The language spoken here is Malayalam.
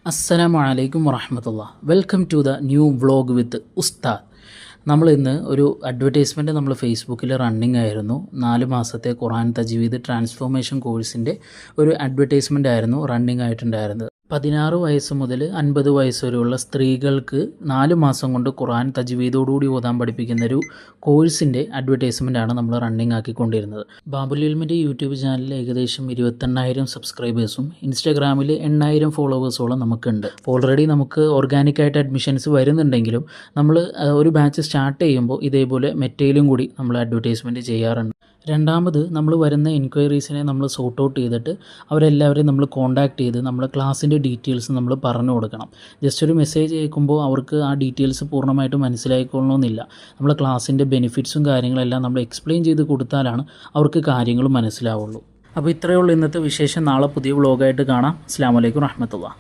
അസ്സലാമു അലൈക്കും വറഹ്മത്തുള്ളാഹി. Welcome to the new vlog with ഉസ്താദ്. നമ്മൾ ഇന്ന് ഒരു അഡ്വർടൈസ്മെൻറ്റ് നമ്മൾ ഫേസ്ബുക്കിൽ റണ്ണിങ് ആയിരുന്നു. 4 മാസത്തെ ഖുർആൻ തജ്വീദ് ട്രാൻസ്ഫോർമേഷൻ കോഴ്സിൻ്റെ ഒരു അഡ്വർടൈസ്മെൻ്റ് ആയിരുന്നു റണ്ണിങ് ആയിട്ടുണ്ടായിരുന്നത്. 16 വയസ്സ് മുതൽ 50 വയസ്സ് വരെയുള്ള സ്ത്രീകൾക്ക് 4 മാസം കൊണ്ട് ഖുർആൻ തജ്വീദോടുകൂടി ഓതാൻ പഠിപ്പിക്കുന്ന ഒരു കോഴ്സിൻ്റെ അഡ്വർടൈസ്മെൻറ്റാണ് നമ്മൾ റണ്ണിങ് ആക്കിക്കൊണ്ടിരുന്നത്. ബാബുൽ ഇൽമിൻ്റെ യൂട്യൂബ് ചാനലിൽ ഏകദേശം 28,000 സബ്സ്ക്രൈബേഴ്സും ഇൻസ്റ്റാഗ്രാമിൽ 8,000 ഫോളോവേഴ്സോളം നമുക്കുണ്ട്. ഓൾറെഡി നമുക്ക് ഓർഗാനിക്കായിട്ട് അഡ്മിഷൻസ് വരുന്നുണ്ടെങ്കിലും നമ്മൾ ഒരു ബാച്ച് സ്റ്റാർട്ട് ചെയ്യുമ്പോൾ ഇതേപോലെ മെറ്റയിലും കൂടി നമ്മൾ അഡ്വർടൈസ്മെൻറ്റ് ചെയ്യാറുണ്ട്. രണ്ടാമത് നമ്മൾ വരുന്ന എൻക്വയറീസിനെ നമ്മൾ സോർട്ട് ഔട്ട് ചെയ്തിട്ട് അവരെല്ലാവരെയും നമ്മൾ കോൺടാക്ട് ചെയ്ത് നമ്മുടെ ക്ലാസ്സിൻ്റെ ഡീറ്റെയിൽസ് നമ്മൾ പറഞ്ഞു കൊടുക്കണം. ജസ്റ്റ് ഒരു മെസ്സേജ് അയക്കുമ്പോൾ അവർക്ക് ആ ഡീറ്റെയിൽസ് പൂർണ്ണമായിട്ട് മനസ്സിലായിക്കൊള്ളണമെന്നില്ല. നമ്മൾ ക്ലാസ്സിൻ്റെ ബെനിഫിറ്റ്സും കാര്യങ്ങളെല്ലാം നമ്മൾ എക്സ്പ്ലെയിൻ ചെയ്ത് കൊടുത്താലാണ് അവർക്ക് കാര്യങ്ങൾ മനസ്സിലാവുള്ളൂ. അപ്പോൾ ഇത്രയേ ഉള്ളൂ ഇന്നത്തെ വിശേഷം. നാളെ പുതിയ വ്ളോഗായിട്ട് കാണാം. അസ്സലാമു അലൈക്കും വറഹ്മത്തുള്ളാഹി.